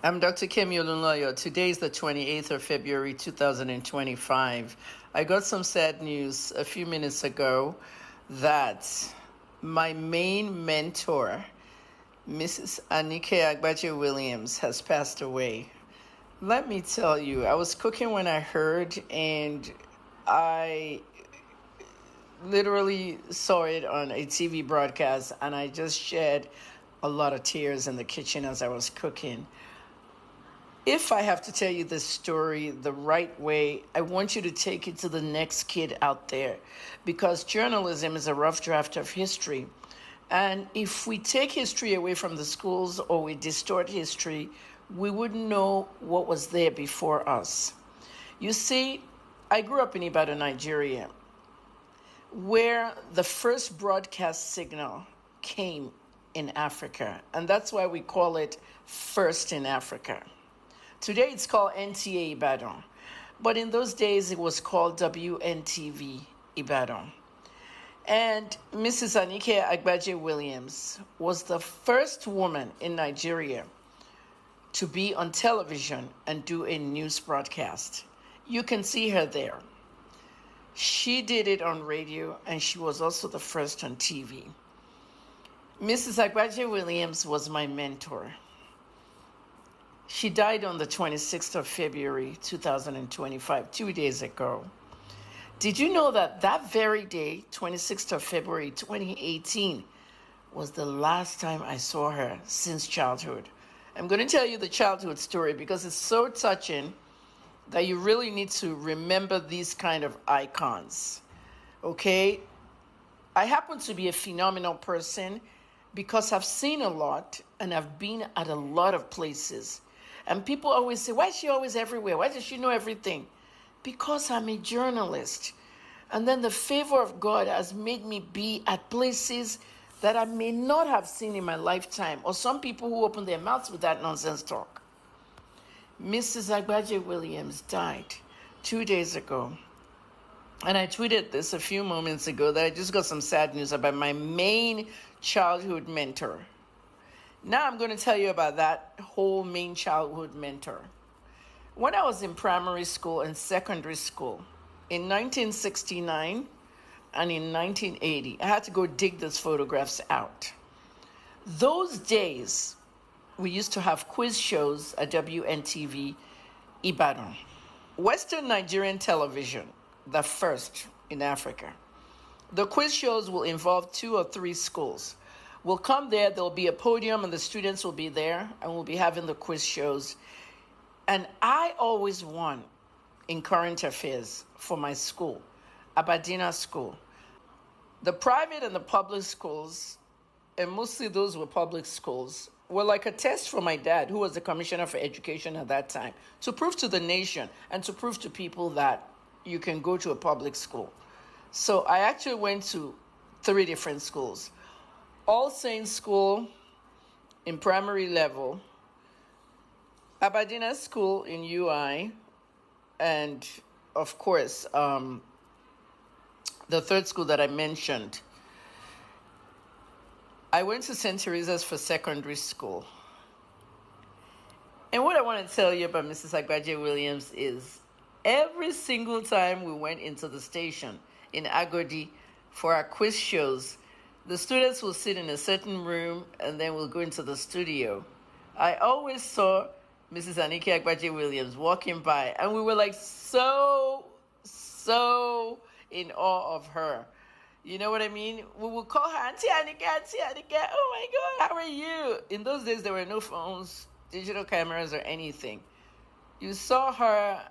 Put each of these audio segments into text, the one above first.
I'm Dr. Kemi. Today is the 28th of February 2025. I got some sad news a few minutes ago that my main mentor, Mrs Anike Agbaje-Williams, has passed away. Let me tell you, I was cooking when I heard, and I literally saw it on a TV broadcast, and I just shed a lot of tears in the kitchen as I was cooking. If I have to tell you this story the right way, I want you to take it to the next kid out there, because journalism is a rough draft of history. And if we take history away from the schools or we distort history, we wouldn't know what was there before us. You see, I grew up in Ibadan, Nigeria, where the first broadcast signal came in Africa. And that's why we call it First in Africa. Today it's called NTA Ibadan, but in those days it was called WNTV Ibadan. And Mrs Anike Agbaje-Williams was the first woman in Nigeria to be on television and do a news broadcast. You can see her there. She did it on radio, and she was also the first on TV. Mrs. Agbaje-Williams was my mentor. She died on the 26th of February, 2025, 2 days ago. Did you know that very day, 26th of February, 2018, was the last time I saw her since childhood? I'm going to tell you the childhood story because it's so touching that you really need to remember these kind of icons, okay? I happen to be a phenomenal person because I've seen a lot and I've been at a lot of places. And people always say, why is she always everywhere? Why does she know everything? Because I'm a journalist. And then the favor of God has made me be at places that I may not have seen in my lifetime, or some people who open their mouths with that nonsense talk. Mrs. Agbaje-Williams died 2 days ago. And I tweeted this a few moments ago that I just got some sad news about my main childhood mentor. Now I'm going to tell you about that whole main childhood mentor. When I was in primary school and secondary school, in 1969 and in 1980, I had to go dig those photographs out. Those days, we used to have quiz shows at WNTV Ibadan. Western Nigerian television, the first in Africa. The quiz shows will involve 2 or 3 schools. We'll come there, there'll be a podium, and the students will be there, and we'll be having the quiz shows. And I always won in current affairs for my school, Abadina School. The private and the public schools, and mostly those were public schools, were like a test for my dad, who was the commissioner for education at that time, to prove to the nation and to prove to people that you can go to a public school. So I actually went to 3 different schools. All Saints School in primary level, Abadina School in UI, and of course, the third school that I mentioned. I went to St. Teresa's for secondary school. And what I want to tell you about Mrs. Agbaje-Williams is every single time we went into the station in Agodi for our quiz shows, the students will sit in a certain room and then we'll go into the studio. I always saw Mrs. Anike Agbaje-Williams walking by, and we were like so in awe of her. You know what I mean? We would call her Auntie Anike, Auntie Anike. Oh my God, how are you? In those days, there were no phones, digital cameras, or anything. You saw her,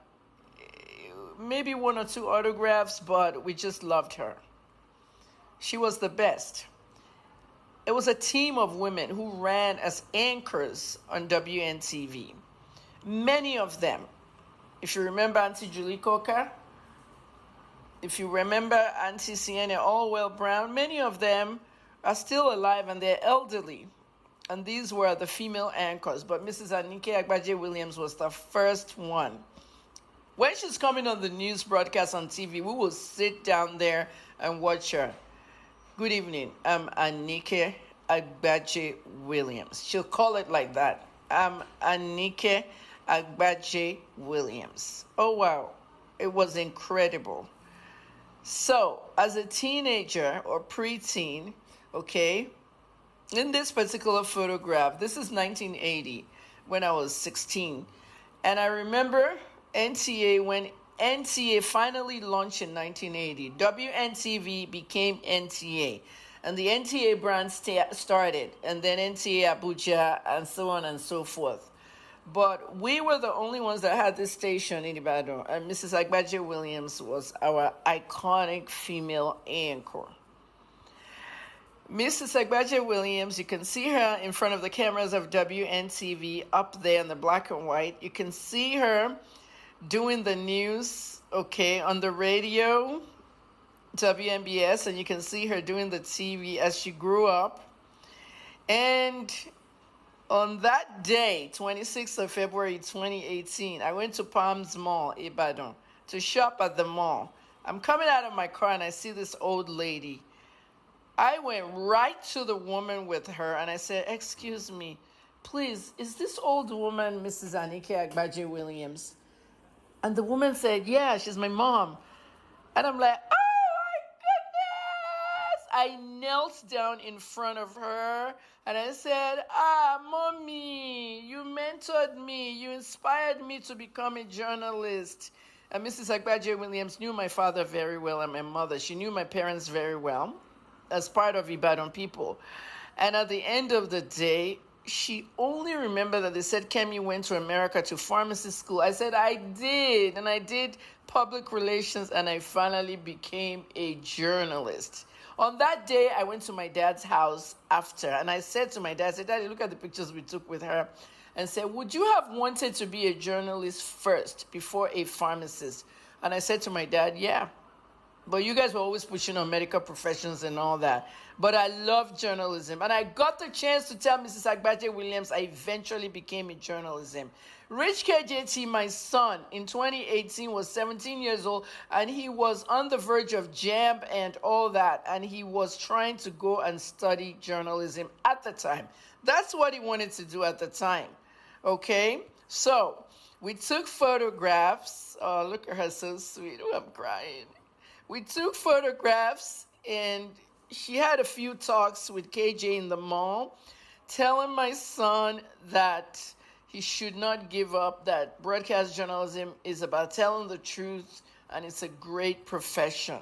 maybe 1 or 2 autographs, but we just loved her. She was the best. It was a team of women who ran as anchors on WNTV. Many of them, if you remember Auntie Julie Coker, if you remember Auntie Sienna Allwell Brown, many of them are still alive and they're elderly. And these were the female anchors. But Mrs. Anike Agbaje-Williams was the first one. When she's coming on the news broadcast on TV, we will sit down there and watch her. Good evening, I'm Anike Agbaje-Williams. She'll call it like that. Anike Agbaje-Williams. Oh, wow. It was incredible. So, as a teenager or preteen, okay, in this particular photograph, this is 1980 when I was 16. And I remember NTA, when NTA finally launched in 1980, WNTV became NTA. And the NTA brand started, and then NTA Abuja, and so on and so forth. But we were the only ones that had this station in Ibadan, and Mrs. Agbaje-Williams was our iconic female anchor. Mrs. Agbaje-Williams, you can see her in front of the cameras of WNTV up there in the black and white. You can see her doing the news, okay, on the radio, WNBS, and you can see her doing the TV as she grew up. And on that day, 26th of February 2018, I went to Palms Mall, Ibadan, to shop at the mall. I'm coming out of my car and I see this old lady. I went right to the woman with her and I said, "Excuse me, please, is this old woman Mrs. Anike Agbaje-Williams?" And the woman said, "Yeah, she's my mom." And I'm like, I knelt down in front of her and I said, "Mommy, you mentored me. You inspired me to become a journalist." And Mrs. Agbaje-Williams knew my father very well and my mother. She knew my parents very well as part of Ibadan people. And at the end of the day, she only remembered that they said Kemi went to America to pharmacy school. I said, I did. And I did public relations and I finally became a journalist. On that day, I went to my dad's house after, and I said to my dad, I said, "Daddy, look at the pictures we took with her," and said, "Would you have wanted to be a journalist first before a pharmacist?" And I said to my dad, "Yeah, but you guys were always pushing on medical professions and all that. But I love journalism." And I got the chance to tell Mrs. Agbaje-Williams I eventually became in journalism. Rich KJT, my son, in 2018 was 17 years old, and he was on the verge of JAMB and all that, and he was trying to go and study journalism at the time. That's what he wanted to do at the time, okay? So we took photographs. Oh, look at her, so sweet. Oh, I'm crying. We took photographs, and she had a few talks with KJ in the mall, telling my son that he should not give up, that broadcast journalism is about telling the truth, and it's a great profession.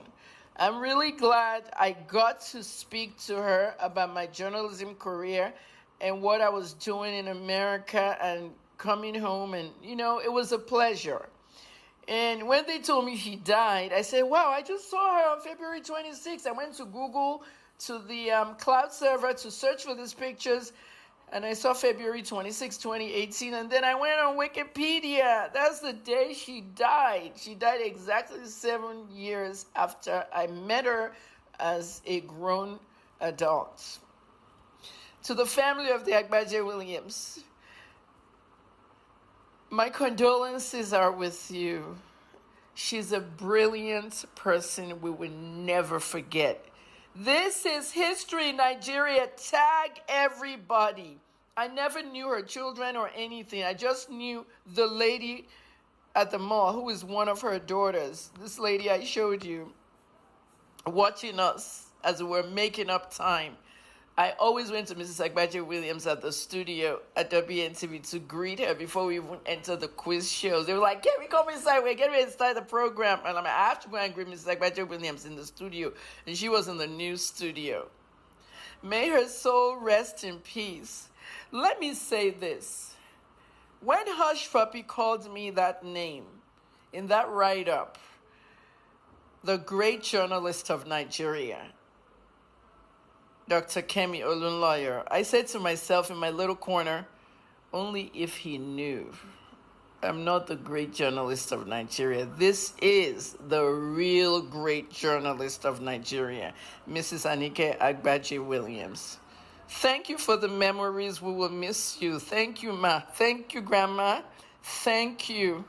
I'm really glad I got to speak to her about my journalism career and what I was doing in America and coming home, and, you know, it was a pleasure. And when they told me she died, I said, "Wow, I just saw her on February 26th. I went to Google, to the cloud server to search for these pictures, and I saw February 26, 2018. And then I went on Wikipedia. That's the day she died. She died exactly 7 years after I met her as a grown adult. To the family of the Agbaje-Williams, my condolences are with you. She's a brilliant person we will never forget. This is history, Nigeria. Tag everybody. I never knew her children or anything. I just knew the lady at the mall who is one of her daughters. This lady I showed you watching us as we were making up time. I always went to Mrs. Agbaje-Williams at the studio at WNTV to greet her before we even entered the quiz shows. They were like, "Kemi, come inside. We're getting ready to start the program." And I'm like, "I have to go and greet Mrs. Agbaje-Williams in the studio." And she was in the news studio. May her soul rest in peace. Let me say this. When Hush Puppy called me that name in that write-up, the great journalist of Nigeria, Dr. Kemi Olunloyo, I said to myself in my little corner, only if he knew. I'm not the great journalist of Nigeria. This is the real great journalist of Nigeria, Mrs. Anike Agbaje-Williams. Thank you for the memories. We will miss you. Thank you, Ma. Thank you, Grandma. Thank you.